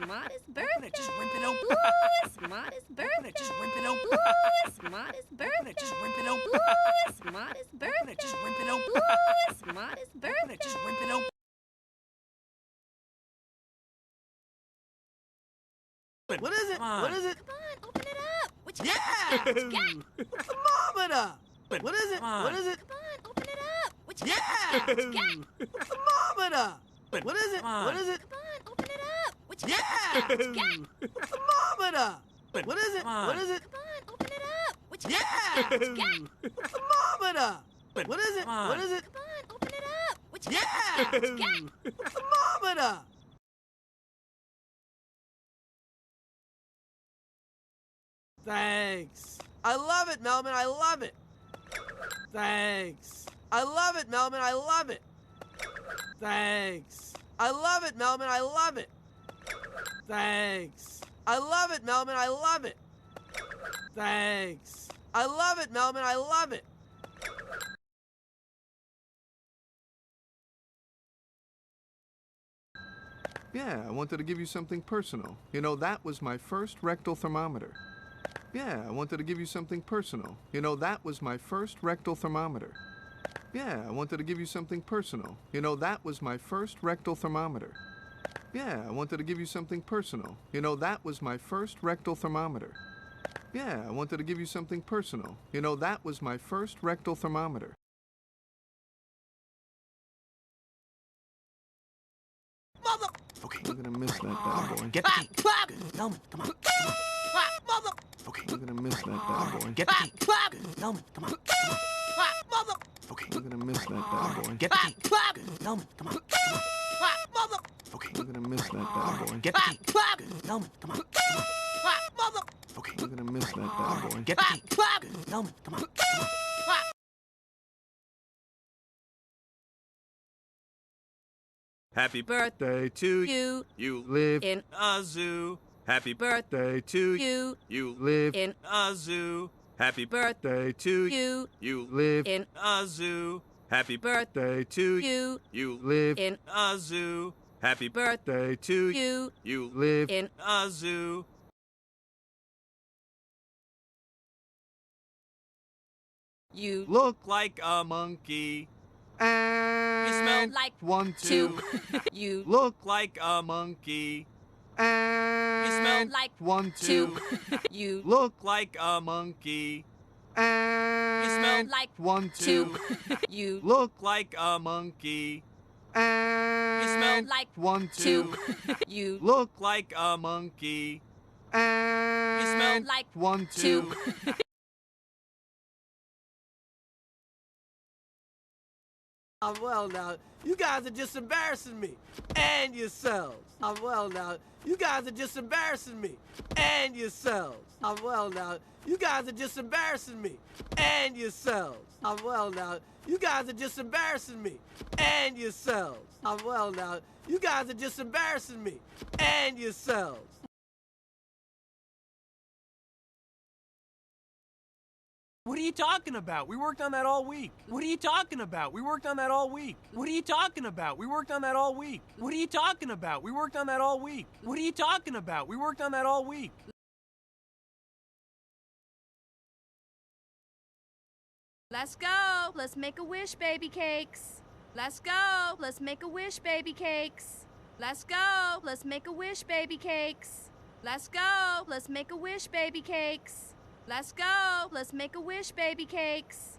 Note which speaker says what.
Speaker 1: Modest birthday.
Speaker 2: Just rimp it open.
Speaker 1: Modest birthday.
Speaker 2: Just rimp it open.
Speaker 1: Modest birthday.
Speaker 2: Just rimp it open.
Speaker 1: Modest birthday.
Speaker 2: Just rimp it open.
Speaker 1: Modest birthday.
Speaker 2: Just rimp it open.
Speaker 3: What is it? What is it?
Speaker 1: Come on, open it up. What you
Speaker 3: Yeah!
Speaker 1: got? What you got?
Speaker 3: Thermometer! What is it? What is it?
Speaker 1: Come on, open it up. What you
Speaker 3: Yeah!
Speaker 1: got? What you got?
Speaker 3: Thermometer! What is it? What is it?
Speaker 1: Come on, open it up. What you
Speaker 3: Yeah!
Speaker 1: got? What you got?
Speaker 3: Thermometer! What is it? What is it?
Speaker 1: Come on, open it up. What you
Speaker 3: Yeah!
Speaker 1: got? What you got?
Speaker 3: Thermometer! What is it? What is it?
Speaker 1: Come on, open it up. What you
Speaker 3: Yeah!
Speaker 1: got? What you got?
Speaker 3: Thermometer! Thanks. I love it, Melvin. I love it. Thanks. I love it, Melvin. I love it. Thanks. I love it, Melvin. I love it. Thanks. I love it, Melvin. I love it. Thanks. I love it, Melvin. I love it.
Speaker 4: Yeah, I wanted to give you something personal. You know, that was my first rectal thermometer. Yeah, I wanted to give you something personal. You know, that was my first rectal thermometer. Yeah, I wanted to give you something personal. You know, that was my first rectal thermometer. Yeah, I wanted to give you something personal. You know, that was my first rectal thermometer. Yeah, I wanted to give you something personal. You know, that was my first rectal thermometer.
Speaker 3: Mother!
Speaker 4: Okay, I'm gonna miss that bad boy.
Speaker 2: Get the key. Melman, come on.
Speaker 3: Mother!
Speaker 2: Okay.
Speaker 4: I'm gonna miss that bad boy.
Speaker 2: Get the key. Melman, come on.
Speaker 3: Mother!
Speaker 2: Okay.
Speaker 4: I'm gonna miss that bad boy.
Speaker 2: Get the key. Melman, come on.
Speaker 3: Mother!
Speaker 2: Okay.
Speaker 4: I'm gonna miss that bad boy.
Speaker 2: Get the key. Melman, come on.
Speaker 3: Mother!
Speaker 2: Okay.
Speaker 4: I'm gonna miss that bad boy.
Speaker 2: Get the key. Melman, come on. Happy birthday to
Speaker 1: You
Speaker 2: you.
Speaker 4: Live
Speaker 1: in
Speaker 2: A zoo. Happy
Speaker 4: birthday to
Speaker 1: you
Speaker 2: you.
Speaker 4: live
Speaker 1: in
Speaker 2: A zoo. Happy
Speaker 4: birthday to
Speaker 1: you
Speaker 2: you.
Speaker 4: live
Speaker 1: in
Speaker 2: A zoo. Happy
Speaker 4: birthday to
Speaker 1: you
Speaker 2: you.
Speaker 4: live
Speaker 1: in
Speaker 2: A zoo. Happy
Speaker 4: birthday to
Speaker 1: you
Speaker 4: live
Speaker 1: in
Speaker 2: A zoo.
Speaker 1: you
Speaker 4: look
Speaker 2: Like a monkey.
Speaker 4: and
Speaker 2: You smell
Speaker 1: like
Speaker 4: 1
Speaker 1: two
Speaker 4: 2
Speaker 1: you
Speaker 4: look
Speaker 2: Like a monkey.
Speaker 4: and
Speaker 2: smell
Speaker 1: like
Speaker 4: 1
Speaker 1: two
Speaker 4: 2
Speaker 1: you
Speaker 4: look
Speaker 2: Like a monkey.
Speaker 4: and
Speaker 2: smell
Speaker 1: like
Speaker 4: 1
Speaker 1: two
Speaker 4: 2
Speaker 1: you
Speaker 4: look
Speaker 2: Like a monkey.
Speaker 4: and
Speaker 2: smell
Speaker 1: like
Speaker 4: 1
Speaker 1: two
Speaker 4: 2
Speaker 1: you
Speaker 4: look
Speaker 2: Like a monkey.
Speaker 4: and
Speaker 2: smell
Speaker 1: like
Speaker 4: 1
Speaker 1: two
Speaker 4: 2
Speaker 3: I'm well now. You guys are just embarrassing me. And yourselves. I'm well now. You guys are just embarrassing me. And yourselves. I'm well now. You guys are just embarrassing me. And yourselves. I'm well now. You guys are just embarrassing me. And yourselves. I'm well now. You guys are just embarrassing me. And yourselves.
Speaker 2: What are you talking about? We worked on that all week. What are you talking about? We worked on that all week. What are you talking about? We worked on that all week. What are you talking about? We worked on that all week. What are you talking about? We worked on that all week.
Speaker 1: Let's go. Let's make a wish, baby cakes. Let's go. Let's make a wish, baby cakes. Let's go. Let's make a wish, baby cakes. Let's go. Let's make a wish, baby cakes. Let's go. Let's make a wish, baby cakes.